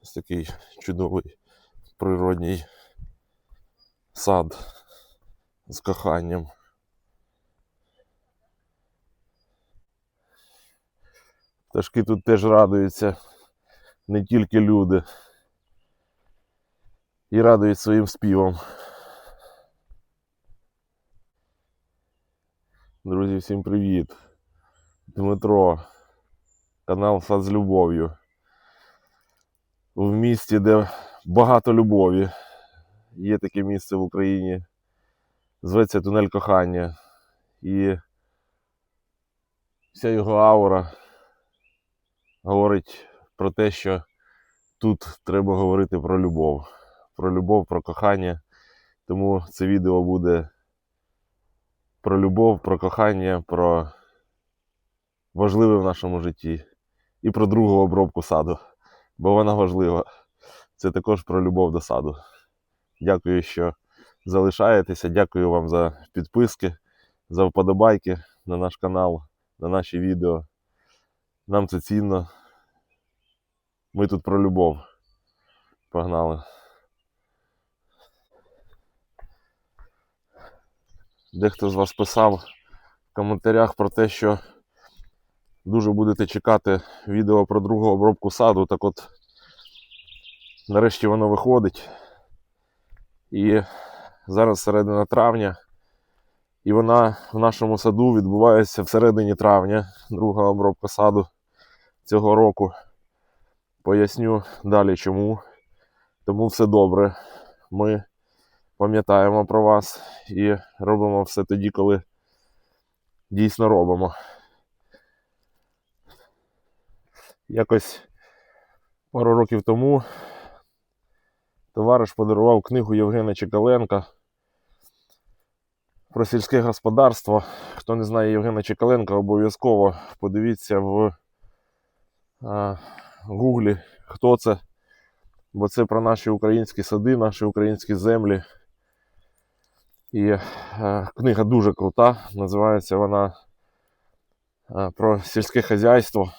Ось такий чудовий природній сад з коханням. Пташки тут теж радуються, не тільки люди. І радують своїм співом. Друзі, всім привіт! Дмитро, канал Сад з любов'ю. В місті, де багато любові. Є таке місце в Україні. Зветься Тунель Кохання. І вся його аура говорить про те, що тут треба говорити про любов. Про любов, про кохання. Тому це відео буде про любов, про кохання, про важливе в нашому житті. І про другу обробку саду. Бо вона важлива. Це також про любов до саду. Дякую, що залишаєтеся. Дякую вам за підписки, за вподобайки на наш канал, на наші відео. Нам це цінно. Ми тут про любов. Погнали. Дехто з вас писав в коментарях про те, що дуже будете чекати відео про другу обробку саду. Так от, нарешті воно виходить. І зараз середина травня. І вона в нашому саду відбувається всередині травня. Друга обробка саду цього року. Поясню далі чому. Тому все добре. Ми пам'ятаємо про вас і робимо все тоді, коли дійсно робимо. Якось пару років тому товариш подарував книгу Євгена Чекаленка про сільське господарство. Хто не знає Євгена Чекаленка, обов'язково подивіться в гуглі, хто це. Бо це про наші українські сади, наші українські землі. І книга дуже крута. Називається вона про сільське хазяйство.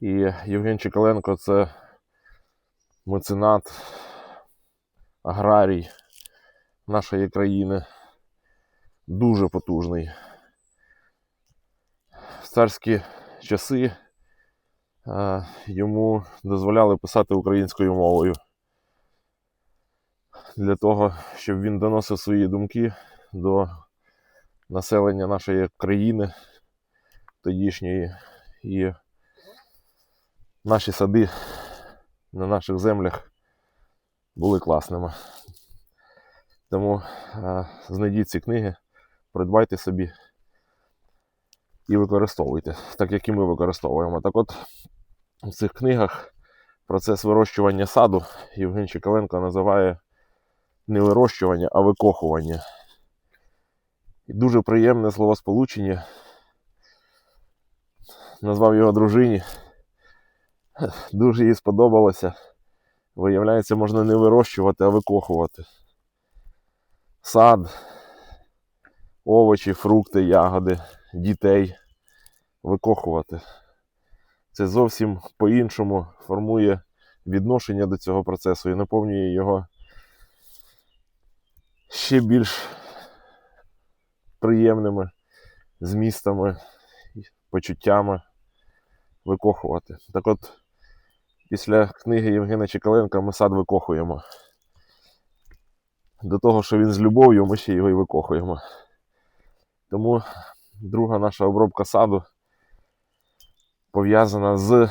І Євген Чекаленко – це меценат, аграрій нашої країни. Дуже потужний. В царські часи йому дозволяли писати українською мовою. Для того, щоб він доносив свої думки до населення нашої країни тодішньої. І наші сади на наших землях були класними. Тому знайдіть ці книги, придбайте собі і використовуйте, так як і ми використовуємо. Так от, в цих книгах процес вирощування саду Євген Чекаленко називає не вирощування, а викохування. І дуже приємне словосполучення. Назвав його дружині. Дуже їй сподобалося. Виявляється, можна не вирощувати, а викохувати. Сад, овочі, фрукти, ягоди, дітей викохувати. Це зовсім по-іншому формує відношення до цього процесу і наповнює його ще більш приємними змістами, почуттями викохувати. Так от, після книги Євгена Чекаленка ми сад викохуємо. До того, що він з любов'ю, ми ще його і викохуємо. Тому друга наша обробка саду пов'язана з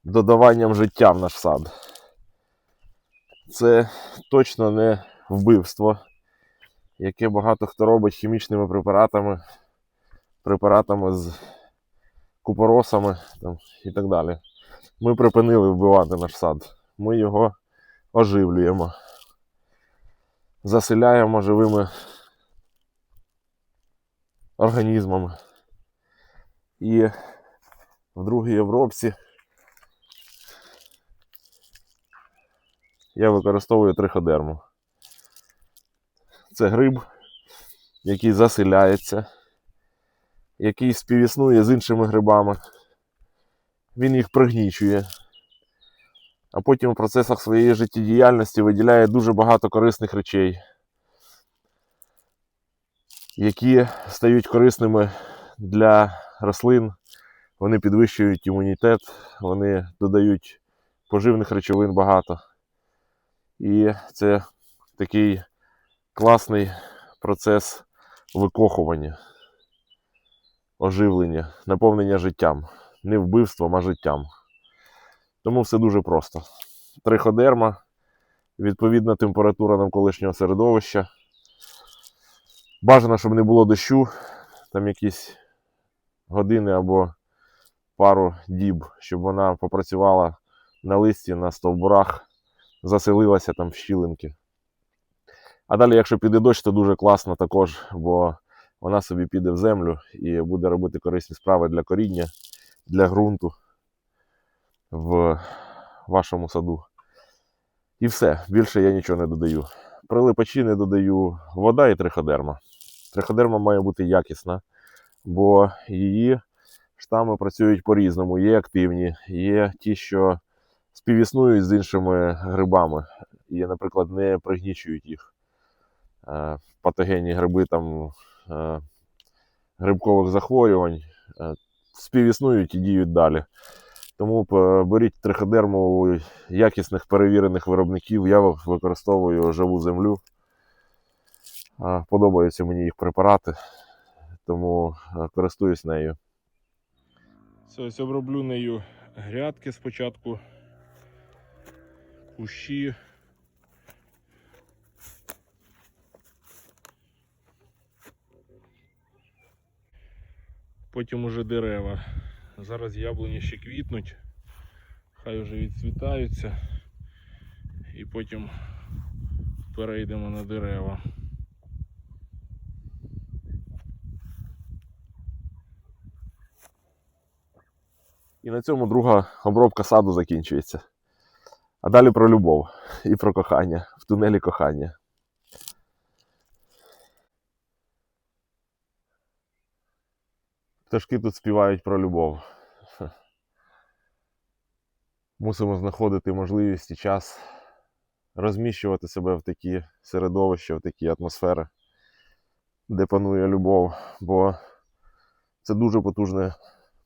додаванням життя в наш сад. Це точно не вбивство, яке багато хто робить хімічними препаратами з купоросами і так далі. Ми припинили вбивати наш сад. Ми його оживлюємо. Заселяємо живими організмами. І в другій обробці я використовую триходерму. Це гриб, який заселяється, який співіснує з іншими грибами. Він їх пригнічує, а потім у процесах своєї життєдіяльності виділяє дуже багато корисних речей, які стають корисними для рослин. Вони підвищують імунітет, вони додають поживних речовин багато. І це такий класний процес викохування, оживлення, наповнення життям. Не вбивством, а життям. Тому все дуже просто. Триходерма, відповідна температура навколишнього середовища. Бажано, щоб не було дощу, там якісь години або пару діб, щоб вона попрацювала на листі, на стовбурах, заселилася там в щілинки. А далі, якщо піде дощ, то дуже класно також, бо вона собі піде в землю і буде робити корисні справи для коріння, для ґрунту в вашому саду. І все, більше я нічого не додаю. Прилипачі не додаю, вода і триходерма. Триходерма має бути якісна, бо її штами працюють по-різному. Є активні, є ті, що співіснують з іншими грибами і, наприклад, не пригнічують їх. Патогенні гриби там, грибкових захворювань співіснують і діють далі. Тому беріть триходерму у якісних перевірених виробників. Я використовую живу землю. Подобаються мені їх препарати, тому користуюсь нею. Ось оброблю нею грядки спочатку, кущі. Потім уже дерева. Зараз яблуні ще квітнуть, хай вже відцвітаються, і потім перейдемо на дерева. І на цьому друга обробка саду закінчується. А далі про любов і про кохання, в тунелі кохання. Пташки тут співають про любов. Мусимо знаходити можливість і час розміщувати себе в такі середовища, в такі атмосфери, де панує любов, бо це дуже потужне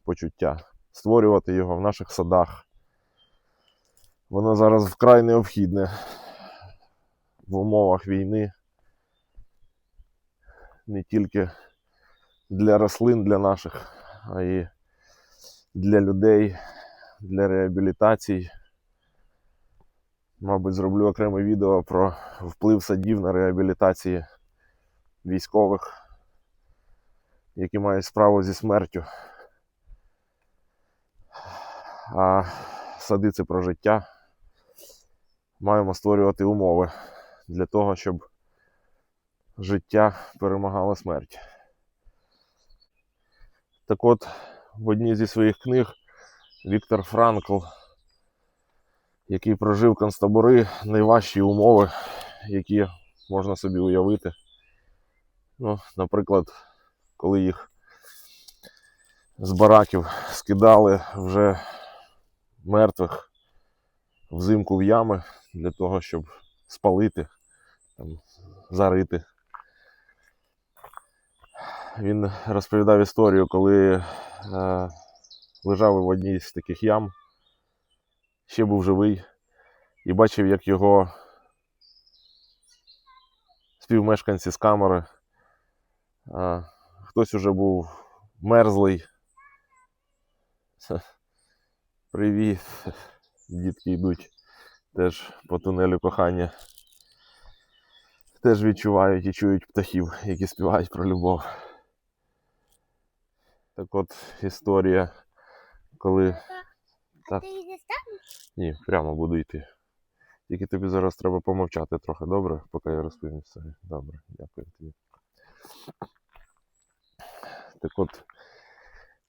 почуття. Створювати його в наших садах. Воно зараз вкрай необхідне в умовах війни. Не тільки для рослин, для наших, а й для людей, для реабілітацій. Мабуть, зроблю окреме відео про вплив садів на реабілітації військових, які мають справу зі смертю. А сади – це про життя. Маємо створювати умови для того, щоб життя перемагало смерть. Так от, в одній зі своїх книг Віктор Франкл, який прожив концтабори, найважчі умови, які можна собі уявити. Ну, наприклад, коли їх з бараків скидали вже мертвих взимку в ями для того, щоб спалити, там, зарити. Він розповідав історію, коли лежав в одній з таких ям, ще був живий, і бачив, як його співмешканці з камери, хтось уже був мерзлий. Привіт, дітки йдуть теж по тунелю кохання. Теж відчувають і чують птахів, які співають про любов. Так от історія, коли... А ти йдеш там? Ні, прямо буду йти. Тільки тобі зараз треба помовчати трохи, добре? Поки я розповім все. Добре, дякую тобі. Так от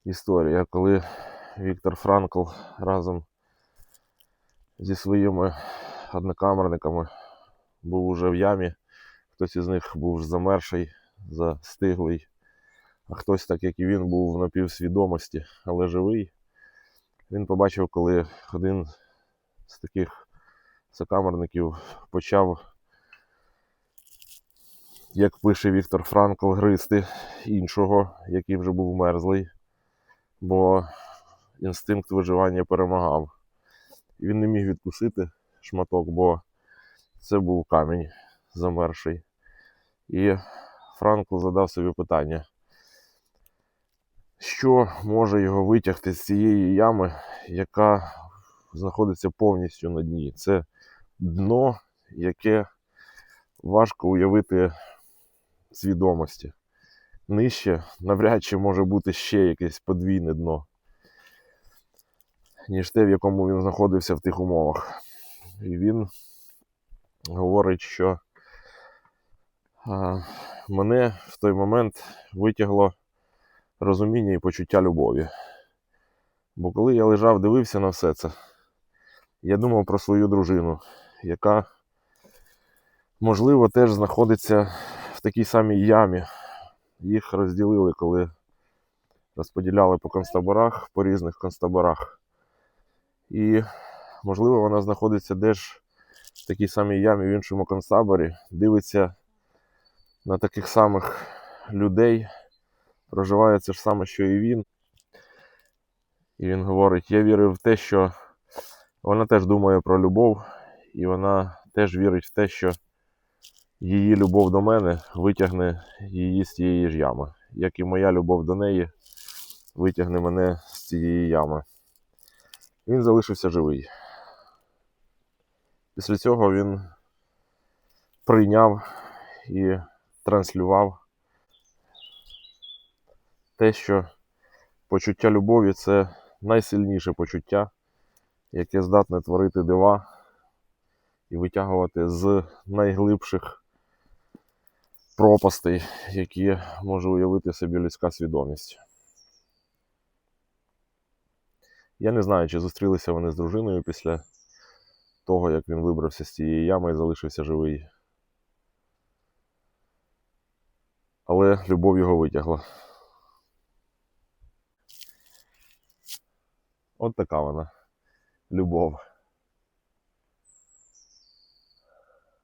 історія, коли Віктор Франкл разом зі своїми однокамерниками був уже в ямі. Хтось із них був замерший, застиглий, а хтось, так як і він, був в напівсвідомості, але живий. Він побачив, коли один з таких сокамерників почав, як пише Віктор Франкл, гризти іншого, який вже був мерзлий, бо інстинкт виживання перемагав. І він не міг відкусити шматок, бо це був камінь замерший. І Франкл задав собі питання, що може його витягти з цієї ями, яка знаходиться повністю на дні. Це дно, яке важко уявити свідомості. Нижче навряд чи може бути ще якесь подвійне дно, ніж те, в якому він знаходився в тих умовах. І він говорить, що мене в той момент витягло розуміння і почуття любові. Бо коли я лежав, дивився на все це, я думав про свою дружину, яка, можливо, теж знаходиться в такій самій ямі. Їх розділили, коли розподіляли по концтаборах, по різних концтаборах. І, можливо, вона знаходиться теж в такій самій ямі в іншому концтаборі, дивиться на таких самих людей, проживає це ж саме, що і він. І він говорить, я вірив в те, що вона теж думає про любов, і вона теж вірить в те, що її любов до мене витягне її з цієї ж ями, як і моя любов до неї витягне мене з цієї ями. Він залишився живий. Після цього він прийняв і транслював те, що почуття любові – це найсильніше почуття, яке здатне творити дива і витягувати з найглибших пропастей, які може уявити собі людська свідомість. Я не знаю, чи зустрілися вони з дружиною після того, як він вибрався з цієї ями і залишився живий. Але любов його витягла. От така вона. Любов.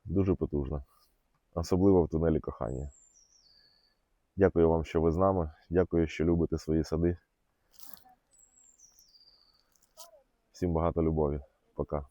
Дуже потужна. Особливо в тунелі кохання. Дякую вам, що ви з нами. Дякую, що любите свої сади. Всім багато любові. Пока.